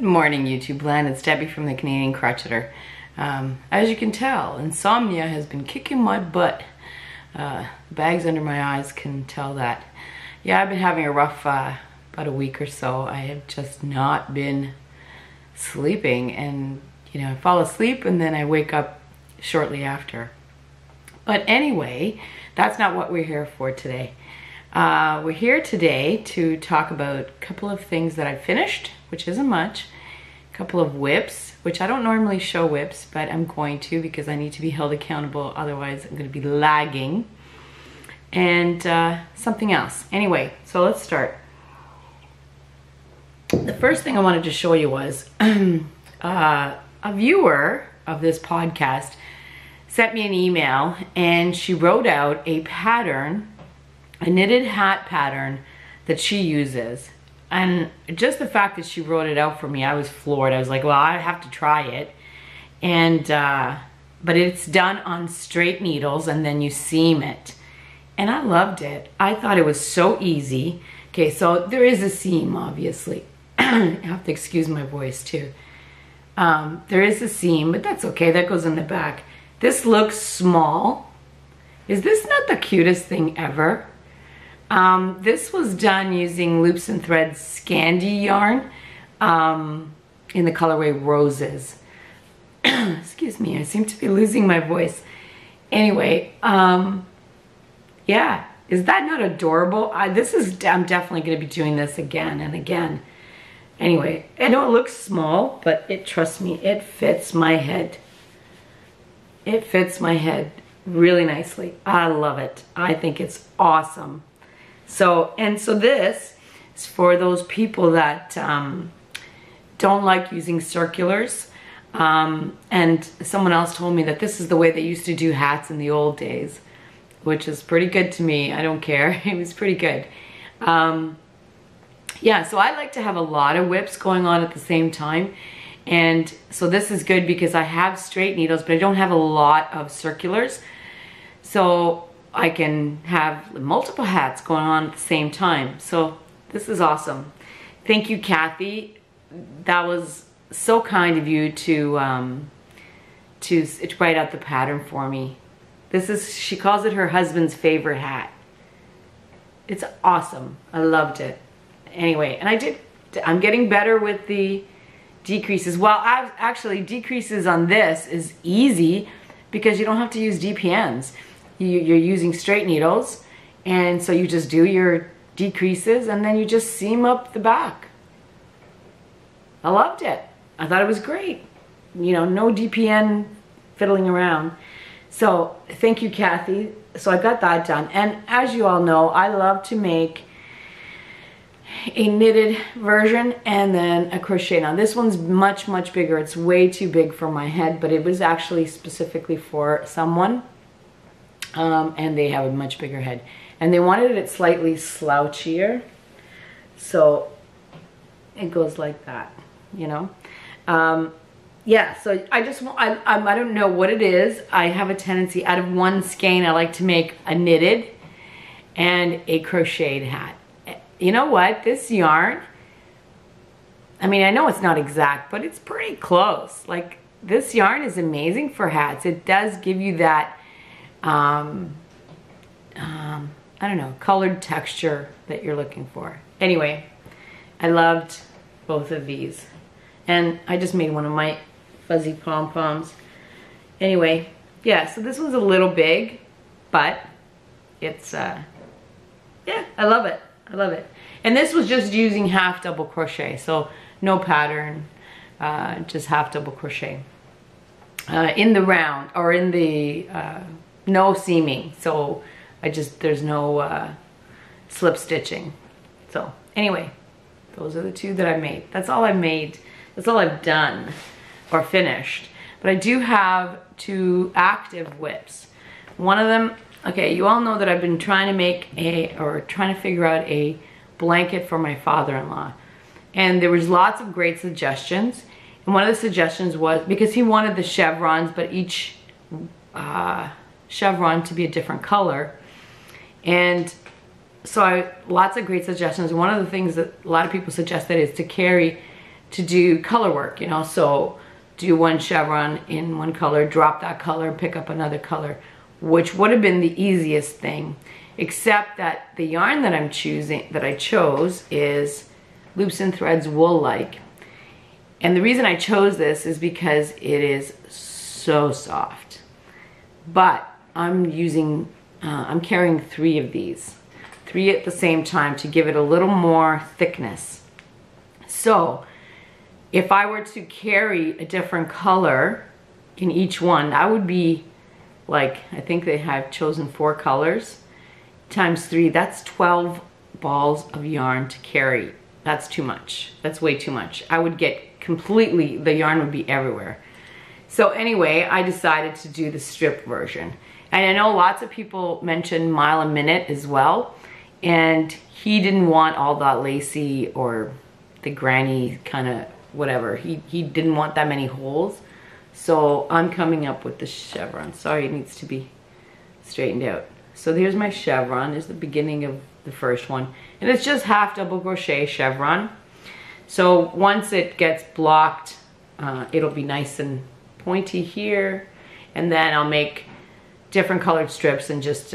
Good morning, YouTube land. It's Debbie from the Canadian Crocheter. As you can tell, insomnia has been kicking my butt. Bags under my eyes can tell that. Yeah, I've been having a rough about a week or so. I have just not been sleeping, and you know, I fall asleep and then I wake up shortly after. But anyway, that's not what we're here for today. We're here today to talk about a couple of things that I finished, which isn't much, a couple of whips, which I don't normally show whips, but I'm going to because I need to be held accountable, otherwise I'm going to be lagging, and something else. Anyway, so let's start. The first thing I wanted to show you was a viewer of this podcast sent me an email, and she wrote out a pattern, a knitted hat pattern that she uses. And just the fact that she wrote it out for me, I was floored. I was like, well, I have to try it. And but it's done on straight needles, and then you seam it. And I loved it. I thought it was so easy. Okay, so there is a seam, obviously. I have to excuse my voice too. There is a seam, but that's okay. That goes in the back. This looks small. Is this not the cutest thing ever? This was done using Loops and Threads Scandi yarn in the colorway Roses. Excuse me, I seem to be losing my voice. Anyway, yeah, is that not adorable? I'm definitely going to be doing this again and again. Anyway, I know it looks small, but trust me, it fits my head. It fits my head really nicely. I love it. I think it's awesome. So this is for those people that don't like using circulars. And someone else told me that this is the way they used to do hats in the old days, which is pretty good to me. I don't care. It was pretty good. Yeah, so I like to have a lot of whips going on at the same time. And so this is good because I have straight needles, but I don't have a lot of circulars. So I can have multiple hats going on at the same time. So this is awesome. Thank you, Kathy. That was so kind of you to write out the pattern for me. She calls it her husband's favorite hat. It's awesome. I loved it. Anyway, and I'm getting better with the decreases. Well, actually decreases on this is easy because you don't have to use DPNs. You're using straight needles, and so you just do your decreases and then you just seam up the back. I loved it. I thought it was great. You know, no DPN fiddling around. So thank you, Kathy. So I got that done. And as you all know, I love to make a knitted version and then a crochet. Now this one's much, much bigger. It's way too big for my head, but it was actually specifically for someone. And they have a much bigger head. And they wanted it slightly slouchier. So it goes like that, you know. Yeah, so I don't know what it is. I have a tendency, out of one skein, I like to make a knitted and a crocheted hat. You know what? This yarn, I mean, I know it's not exact, but it's pretty close. Like, this yarn is amazing for hats. It does give you that, I don't know, colored texture that you're looking for. Anyway, I loved both of these. And I just made one of my fuzzy pom-poms. Anyway, yeah, so this one's a little big, but it's, yeah, I love it. I love it. And this was just using half double crochet, so no pattern, just half double crochet. In the round, or in the, no seaming, so there's no slip stitching. So anyway, those are the two that I made. That's all I made. That's all I've done or finished. But I do have 2 active whips. One of them, okay, you all know that I've been trying to make trying to figure out a blanket for my father-in-law. And there was lots of great suggestions. And one of the suggestions was, because he wanted the chevrons, but each chevron to be a different color. And so lots of great suggestions. One of the things that a lot of people suggested is to carry to do color work, you know, so do one chevron in one color, drop that color, pick up another color, which would have been the easiest thing, except that the yarn that I chose is Loops and Threads Wool-like. And the reason I chose this is because it is so soft. But I'm carrying 3 of these, 3 at the same time to give it a little more thickness. So if I were to carry a different color in each one, that would be like, I think they have chosen 4 colors times 3. That's 12 balls of yarn to carry. That's too much. That's way too much. I would get completely, the yarn would be everywhere. So anyway, I decided to do the strip version. And I know lots of people mentioned mile a minute as well. And he didn't want all that lacy or the granny kind of whatever. He didn't want that many holes. So I'm coming up with the chevron. Sorry, it needs to be straightened out. So here's my chevron. There's the beginning of the first one. And it's just half double crochet chevron. So once it gets blocked, it'll be nice and pointy here. And then I'll make different colored strips and just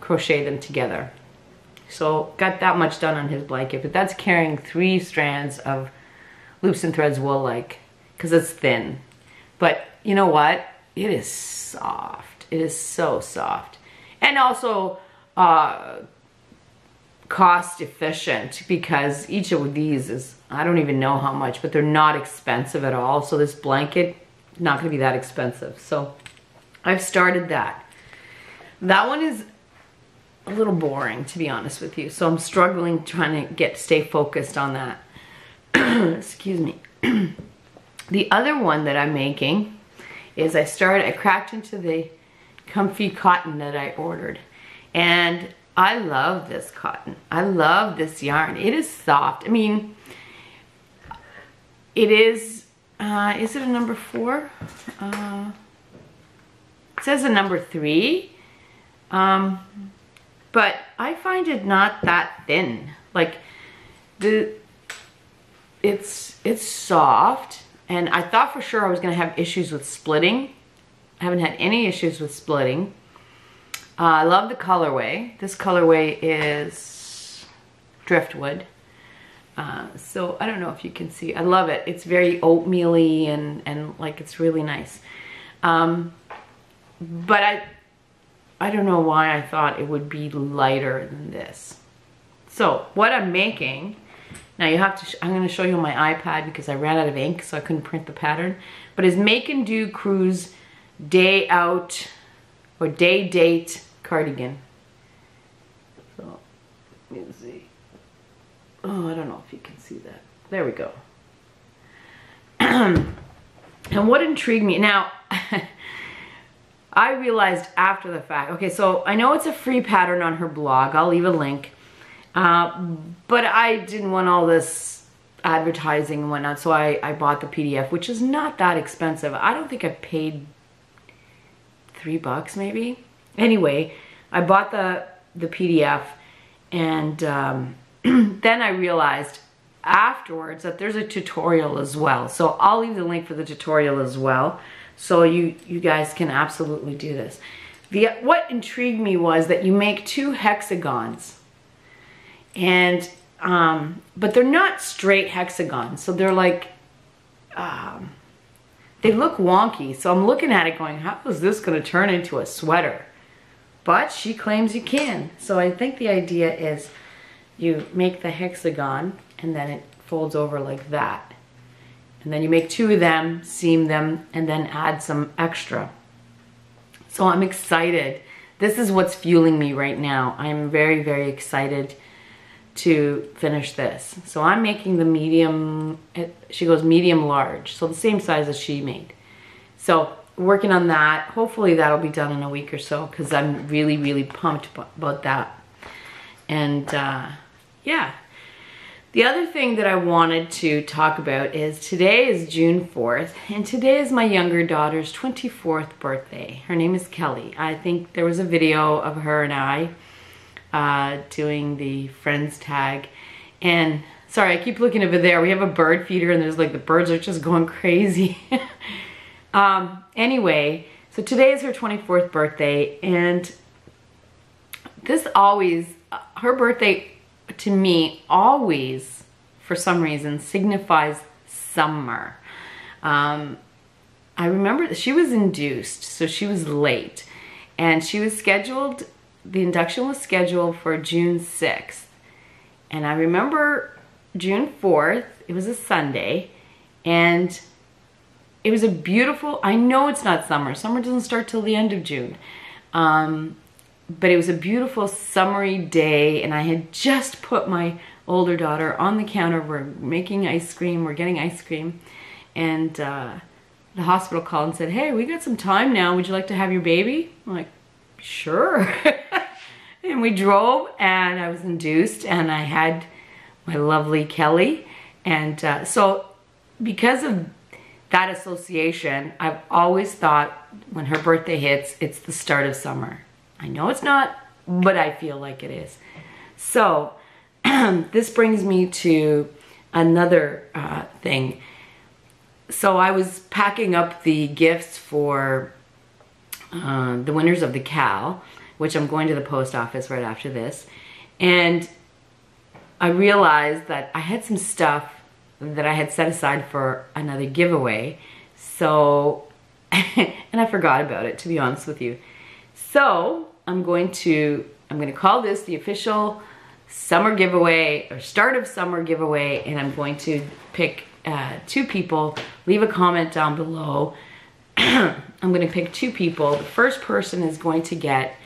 crochet them together. So got that much done on his blanket, but that's carrying 3 strands of Loops and Threads Wool-like, because it's thin. But you know what? It is soft. It is so soft. And also cost efficient, because each of these is, I don't even know how much, but they're not expensive at all. So this blanket, not gonna be that expensive. So I've started that. That one is a little boring, to be honest with you. So I'm struggling trying to stay focused on that. Excuse me. The other one that I'm making is I cracked into the comfy cotton that I ordered. And I love this cotton. I love this yarn. It is soft. I mean, it is it a number 4? It says a number 3. But I find it not that thin. Like, it's soft, and I thought for sure I was gonna have issues with splitting. I haven't had any issues with splitting. I love the colorway. This colorway is driftwood. So I don't know if you can see. I love it. It's very oatmeal-y and like it's really nice. But I don't know why I thought it would be lighter than this. So what I'm making, now you have to, I'm gonna show you on my iPad because I ran out of ink so I couldn't print the pattern, but it's Make and Do Cruise Day Out or Day Date Cardigan. So, let me see. Oh, I don't know if you can see that. There we go. And what intrigued me, now, I realized after the fact, okay, so I know it's a free pattern on her blog. I'll leave a link. But I didn't want all this advertising and whatnot, so I bought the PDF, which is not that expensive. I don't think I paid $3 maybe. Anyway, I bought the PDF, and then I realized afterwards that there's a tutorial as well. So I'll leave the link for the tutorial as well. So you guys can absolutely do this. What intrigued me was that you make 2 hexagons, and but they're not straight hexagons. So they're like, they look wonky. So I'm looking at it going, how is this going to turn into a sweater? But she claims you can. So I think the idea is you make the hexagon and then it folds over like that. And then you make 2 of them, seam them, and then add some extra. So I'm excited. This is what's fueling me right now. I'm very, very excited to finish this. So I'm making the medium, she goes medium large, so the same size as she made. So working on that. Hopefully that'll be done in a week or so, because I'm really, really pumped about that. And yeah. The other thing that I wanted to talk about is today is June 4th, and today is my younger daughter's 24th birthday. Her name is Kelly. I think there was a video of her and I doing the friends tag, and Sorry, I keep looking over there. We have a bird feeder and there's like the birds are just going crazy. Anyway, so today is her 24th birthday, and this always, her birthday to me always, for some reason, signifies summer. I remember she was induced, so she was late, and she was scheduled, the induction was scheduled for June 6th. And I remember June 4th, it was a Sunday, and it was a beautiful, I know it's not summer. Summer doesn't start till the end of June. But it was a beautiful summery day, and I had just put my older daughter on the counter. We're making ice cream, we're getting ice cream. And the hospital called and said, hey, we got some time now. Would you like to have your baby? I'm like, sure. And we drove, and I was induced, and I had my lovely Kelly. And so because of that association, I've always thought when her birthday hits, it's the start of summer. I know it's not, but I feel like it is. So this brings me to another thing. So I was packing up the gifts for the winners of the Cal, which I'm going to the post office right after this. And I realized that I had some stuff that I had set aside for another giveaway. So, and I forgot about it, to be honest with you. So I'm going to call this the official summer giveaway, or start of summer giveaway, and I'm going to pick 2 people. Leave a comment down below. I'm going to pick 2 people. The first person is going to get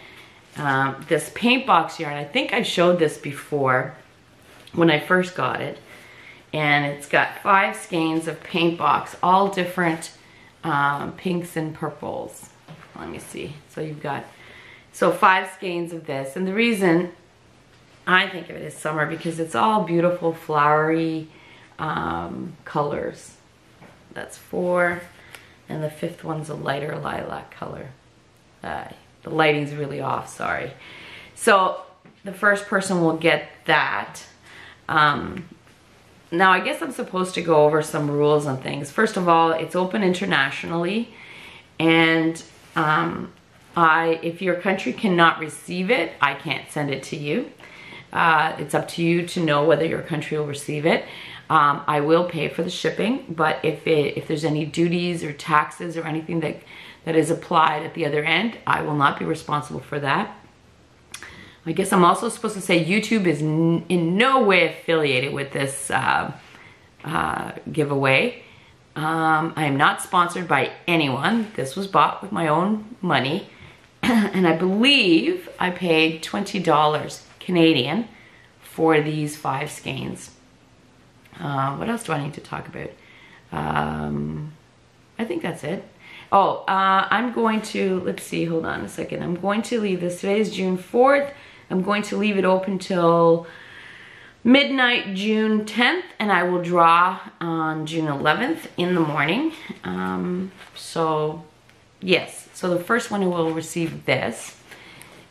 this paint box yarn. I think I showed this before when I first got it. And it's got 5 skeins of paint box, all different pinks and purples. Let me see. So you've got, so 5 skeins of this. And the reason I think of it as summer, because it's all beautiful flowery colors. That's 4. And the 5th one's a lighter lilac color. The lighting's really off, sorry. So the first person will get that. Now, I guess I'm supposed to go over some rules and things. First of all, it's open internationally, and if your country cannot receive it, I can't send it to you. It's up to you to know whether your country will receive it. I will pay for the shipping, but if there's any duties or taxes or anything that is applied at the other end, I will not be responsible for that. I guess I'm also supposed to say YouTube is in no way affiliated with this giveaway. I am not sponsored by anyone. This was bought with my own money. And I believe I paid $20 Canadian for these 5 skeins. What else do I need to talk about? I think that's it. Oh, I'm going to, let's see, hold on a second. I'm going to leave this, today is June 4th. I'm going to leave it open till midnight June 10th, and I will draw on June 11th in the morning. So yes, so the first one will receive this.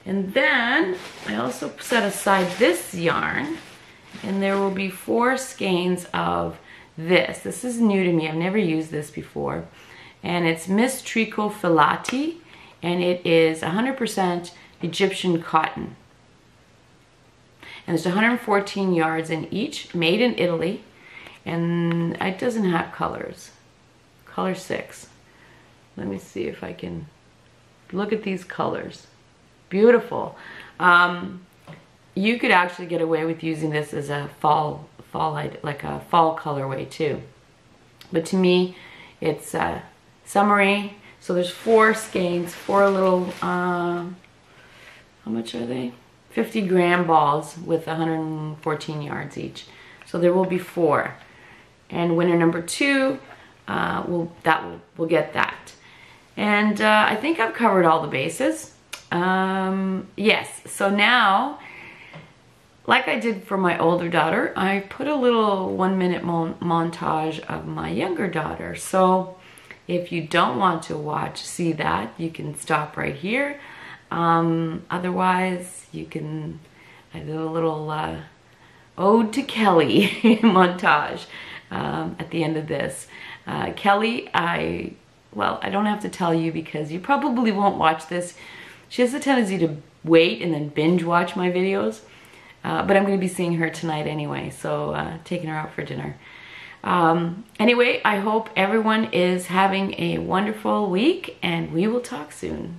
And then I also set aside this yarn, and there will be 4 skeins of this. This is new to me, I've never used this before. And it's Miss Tricot Filati, and it is 100% Egyptian cotton. And there's 114 yards in each, made in Italy, and it doesn't have colors. Color 6. Let me see if I can look at these colors. Beautiful. You could actually get away with using this as a fall colorway too. But to me, it's summery. So there's 4 skeins, 4 little, how much are they? 50 gram balls with 114 yards each. So there will be 4. And winner number 2 will get that. And I think I've covered all the bases. Yes, so now, like I did for my older daughter, I put a little 1-minute montage of my younger daughter. So if you don't want to see that, you can stop right here. Otherwise, you can, I did a little ode to Kelly montage at the end of this. Kelly, well, I don't have to tell you because you probably won't watch this. She has a tendency to wait and then binge watch my videos. But I'm going to be seeing her tonight anyway, so taking her out for dinner. Anyway, I hope everyone is having a wonderful week, and we will talk soon.